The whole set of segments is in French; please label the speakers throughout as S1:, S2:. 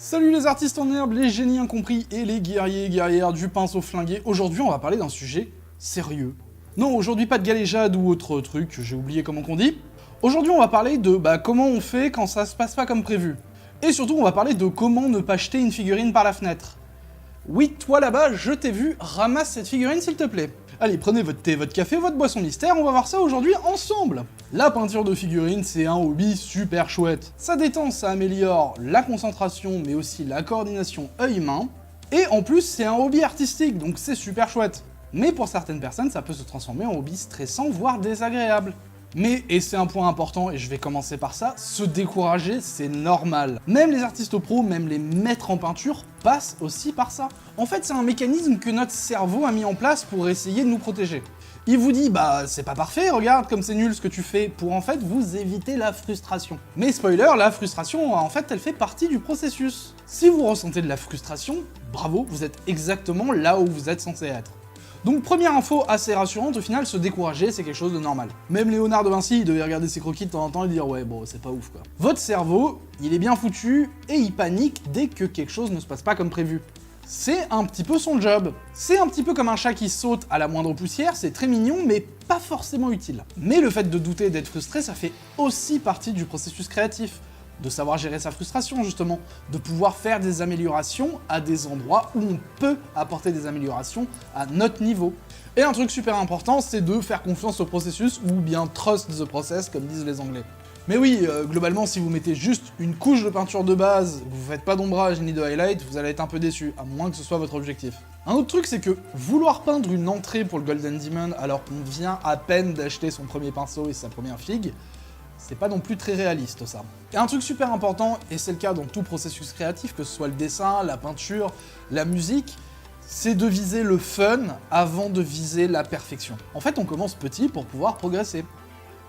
S1: Salut les artistes en herbe, les génies incompris et les guerriers et guerrières du pinceau flingué. Aujourd'hui, on va parler d'un sujet sérieux. Non, aujourd'hui pas de galéjade ou autre truc, j'ai oublié comment qu'on dit. Aujourd'hui, on va parler de comment on fait quand ça se passe pas comme prévu. Et surtout, on va parler de comment ne pas jeter une figurine par la fenêtre. Oui, toi là-bas, je t'ai vu, ramasse cette figurine s'il te plaît. Allez, prenez votre thé, votre café, votre boisson mystère, on va voir ça aujourd'hui ensemble. La peinture de figurines, c'est un hobby super chouette. Ça détend, ça améliore la concentration, mais aussi la coordination œil-main. Et en plus, c'est un hobby artistique, donc c'est super chouette. Mais pour certaines personnes, ça peut se transformer en hobby stressant, voire désagréable. Mais, et c'est un point important, et je vais commencer par ça, se décourager, c'est normal. Même les artistes pros, même les maîtres en peinture, passent aussi par ça. En fait, c'est un mécanisme que notre cerveau a mis en place pour essayer de nous protéger. Il vous dit, c'est pas parfait, regarde comme c'est nul ce que tu fais, pour en fait vous éviter la frustration. Mais spoiler, la frustration, en fait, elle fait partie du processus. Si vous ressentez de la frustration, bravo, vous êtes exactement là où vous êtes censé être. Donc première info assez rassurante, au final, se décourager, c'est quelque chose de normal. Même Léonard de Vinci, il devait regarder ses croquis de temps en temps et dire « ouais, bon, c'est pas ouf, quoi ». Votre cerveau, il est bien foutu et il panique dès que quelque chose ne se passe pas comme prévu. C'est un petit peu son job. C'est un petit peu comme un chat qui saute à la moindre poussière, c'est très mignon, mais pas forcément utile. Mais le fait de douter et d'être frustré, ça fait aussi partie du processus créatif. De savoir gérer sa frustration, justement, de pouvoir faire des améliorations à des endroits où on peut apporter des améliorations à notre niveau. Et un truc super important, c'est de faire confiance au processus, ou bien trust the process, comme disent les Anglais. Mais oui, globalement, si vous mettez juste une couche de peinture de base, vous faites pas d'ombrage ni de highlight, vous allez être un peu déçu, à moins que ce soit votre objectif. Un autre truc, c'est que vouloir peindre une entrée pour le Golden Demon alors qu'on vient à peine d'acheter son premier pinceau et sa première figue, c'est pas non plus très réaliste, ça. Et un truc super important, et c'est le cas dans tout processus créatif, que ce soit le dessin, la peinture, la musique, c'est de viser le fun avant de viser la perfection. En fait, on commence petit pour pouvoir progresser.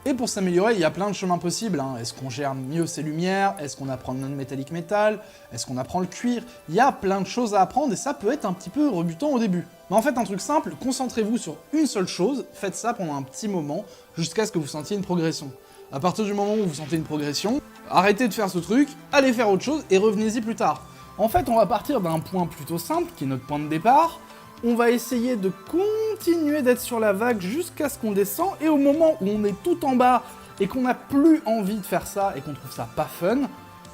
S1: Et pour s'améliorer, il y a plein de chemins possibles. Est-ce qu'on gère mieux ses lumières? Est-ce qu'on apprend le non-métallique métal? Est-ce qu'on apprend le cuir? Il y a plein de choses à apprendre et ça peut être un petit peu rebutant au début. Mais en fait, un truc simple, concentrez-vous sur une seule chose, faites ça pendant un petit moment, jusqu'à ce que vous sentiez une progression. À partir du moment où vous sentez une progression, arrêtez de faire ce truc, allez faire autre chose et revenez-y plus tard. En fait, on va partir d'un point plutôt simple, qui est notre point de départ. On va essayer de continuer d'être sur la vague jusqu'à ce qu'on descend, et au moment où on est tout en bas et qu'on n'a plus envie de faire ça et qu'on trouve ça pas fun,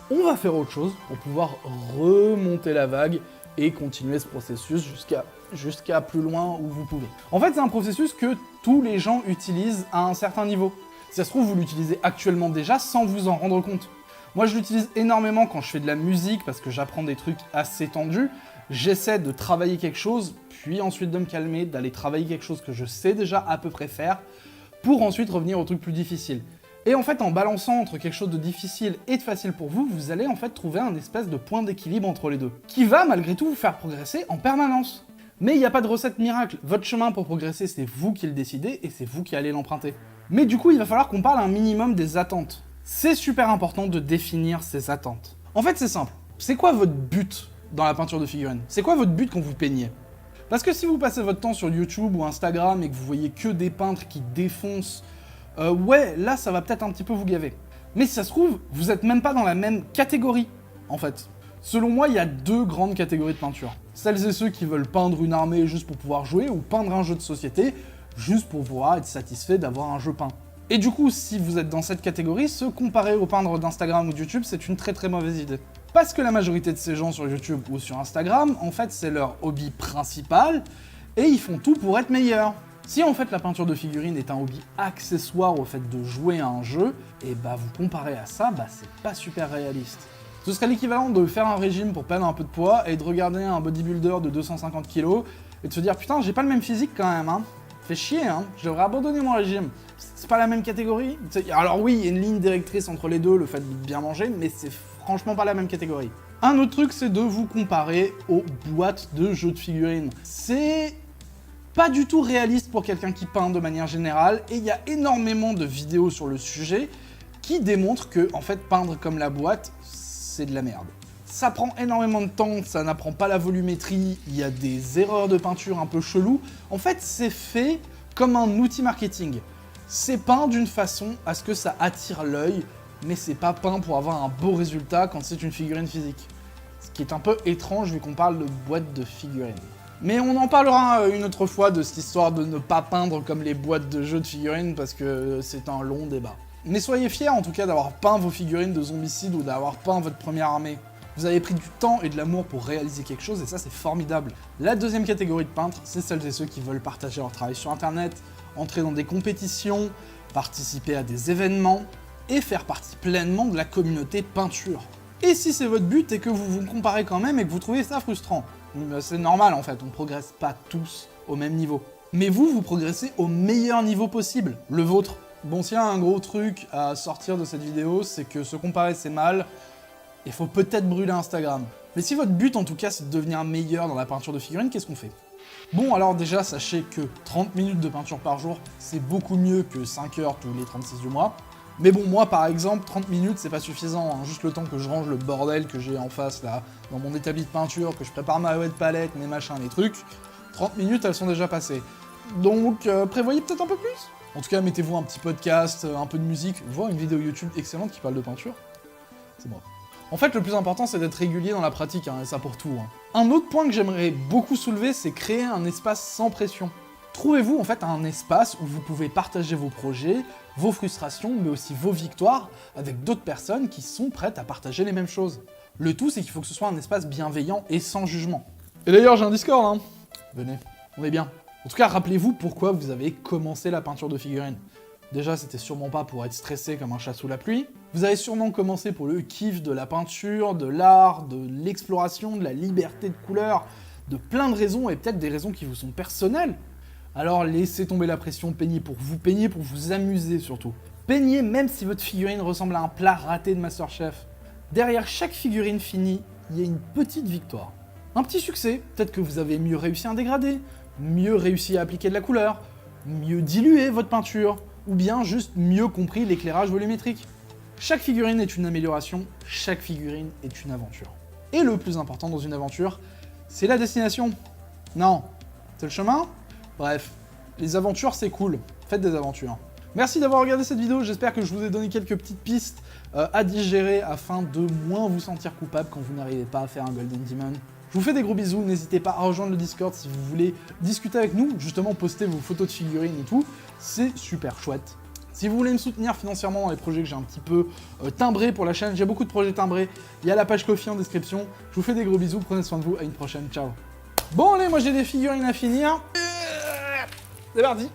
S1: on va faire autre chose pour pouvoir remonter la vague et continuer ce processus jusqu'à plus loin où vous pouvez. En fait, c'est un processus que tous les gens utilisent à un certain niveau. Si ça se trouve, vous l'utilisez actuellement déjà sans vous en rendre compte. Moi, je l'utilise énormément quand je fais de la musique parce que j'apprends des trucs assez tendus. J'essaie de travailler quelque chose, puis ensuite de me calmer, d'aller travailler quelque chose que je sais déjà à peu près faire, pour ensuite revenir au truc plus difficile. Et en fait, en balançant entre quelque chose de difficile et de facile pour vous, vous allez en fait trouver un espèce de point d'équilibre entre les deux, qui va malgré tout vous faire progresser en permanence. Mais il n'y a pas de recette miracle, votre chemin pour progresser, c'est vous qui le décidez et c'est vous qui allez l'emprunter. Mais du coup, il va falloir qu'on parle un minimum des attentes. C'est super important de définir ces attentes. En fait, c'est simple. C'est quoi votre but dans la peinture de figurines? C'est quoi votre but quand vous peignez? Parce que si vous passez votre temps sur YouTube ou Instagram et que vous voyez que des peintres qui défoncent, ouais, là, ça va peut-être un petit peu vous gaver. Mais si ça se trouve, vous êtes même pas dans la même catégorie, en fait. Selon moi, il y a deux grandes catégories de peinture. Celles et ceux qui veulent peindre une armée juste pour pouvoir jouer, ou peindre un jeu de société, juste pour pouvoir être satisfait d'avoir un jeu peint. Et du coup, si vous êtes dans cette catégorie, se comparer aux peintres d'Instagram ou de YouTube, c'est une très très mauvaise idée. Parce que la majorité de ces gens sur YouTube ou sur Instagram, en fait, c'est leur hobby principal, et ils font tout pour être meilleurs. Si en fait la peinture de figurines est un hobby accessoire au fait de jouer à un jeu, et vous comparez à ça, c'est pas super réaliste. Ce serait l'équivalent de faire un régime pour perdre un peu de poids et de regarder un bodybuilder de 250 kg et de se dire putain, j'ai pas le même physique quand même, Fait chier, je devrais abandonner mon régime. C'est pas la même catégorie. Alors oui, il y a une ligne directrice entre les deux, le fait de bien manger, mais c'est franchement pas la même catégorie. Un autre truc, c'est de vous comparer aux boîtes de jeux de figurines. C'est pas du tout réaliste pour quelqu'un qui peint de manière générale, et il y a énormément de vidéos sur le sujet qui démontrent que, en fait, peindre comme la boîte, c'est de la merde. Ça prend énormément de temps, ça n'apprend pas la volumétrie, il y a des erreurs de peinture un peu cheloues. En fait, c'est fait comme un outil marketing. C'est peint d'une façon à ce que ça attire l'œil, mais c'est pas peint pour avoir un beau résultat quand c'est une figurine physique. Ce qui est un peu étrange vu qu'on parle de boîte de figurines. Mais on en parlera une autre fois de cette histoire de ne pas peindre comme les boîtes de jeux de figurines parce que c'est un long débat. Mais soyez fiers en tout cas d'avoir peint vos figurines de zombicides ou d'avoir peint votre première armée. Vous avez pris du temps et de l'amour pour réaliser quelque chose et ça c'est formidable. La deuxième catégorie de peintres, c'est celles et ceux qui veulent partager leur travail sur internet, entrer dans des compétitions, participer à des événements et faire partie pleinement de la communauté peinture. Et si c'est votre but et que vous vous comparez quand même et que vous trouvez ça frustrant, c'est normal en fait, on progresse pas tous au même niveau. Mais vous progressez au meilleur niveau possible, le vôtre. Bon, s'il y a un gros truc à sortir de cette vidéo, c'est que se comparer c'est mal, il faut peut-être brûler Instagram. Mais si votre but en tout cas c'est de devenir meilleur dans la peinture de figurines, qu'est-ce qu'on fait? Bon alors déjà, sachez que 30 minutes de peinture par jour, c'est beaucoup mieux que 5 heures tous les 36 du mois. Mais bon, moi par exemple, 30 minutes c'est pas suffisant, hein. Juste le temps que je range le bordel que j'ai en face là, dans mon établi de peinture, que je prépare ma wet palette, mes machins, mes trucs, 30 minutes elles sont déjà passées. Donc prévoyez peut-être un peu plus. En tout cas, mettez-vous un petit podcast, un peu de musique, voire une vidéo YouTube excellente qui parle de peinture. C'est moi. En fait, le plus important, c'est d'être régulier dans la pratique, hein, et ça pour tout. Hein. Un autre point que j'aimerais beaucoup soulever, c'est créer un espace sans pression. Trouvez-vous en fait un espace où vous pouvez partager vos projets, vos frustrations, mais aussi vos victoires avec d'autres personnes qui sont prêtes à partager les mêmes choses. Le tout, c'est qu'il faut que ce soit un espace bienveillant et sans jugement. Et d'ailleurs, j'ai un Discord, hein. Venez, on est bien. En tout cas, rappelez-vous pourquoi vous avez commencé la peinture de figurines. Déjà, c'était sûrement pas pour être stressé comme un chat sous la pluie. Vous avez sûrement commencé pour le kiff de la peinture, de l'art, de l'exploration, de la liberté de couleur, de plein de raisons, et peut-être des raisons qui vous sont personnelles. Alors laissez tomber la pression, peignez pour vous amuser surtout. Peignez même si votre figurine ressemble à un plat raté de MasterChef. Derrière chaque figurine finie, il y a une petite victoire. Un petit succès, peut-être que vous avez mieux réussi un dégradé, mieux réussi à appliquer de la couleur, mieux dilué votre peinture, ou bien juste mieux compris l'éclairage volumétrique. Chaque figurine est une amélioration, chaque figurine est une aventure. Et le plus important dans une aventure, c'est la destination. Non, c'est le chemin. Bref, les aventures c'est cool, faites des aventures. Merci d'avoir regardé cette vidéo, j'espère que je vous ai donné quelques petites pistes à digérer afin de moins vous sentir coupable quand vous n'arrivez pas à faire un Golden Demon. Je vous fais des gros bisous, n'hésitez pas à rejoindre le Discord si vous voulez discuter avec nous, justement poster vos photos de figurines et tout, c'est super chouette. Si vous voulez me soutenir financièrement dans les projets que j'ai un petit peu timbrés pour la chaîne, j'ai beaucoup de projets timbrés, il y a la page Ko-fi en description, je vous fais des gros bisous, prenez soin de vous, à une prochaine, ciao. Bon allez, moi j'ai des figurines à finir, c'est parti.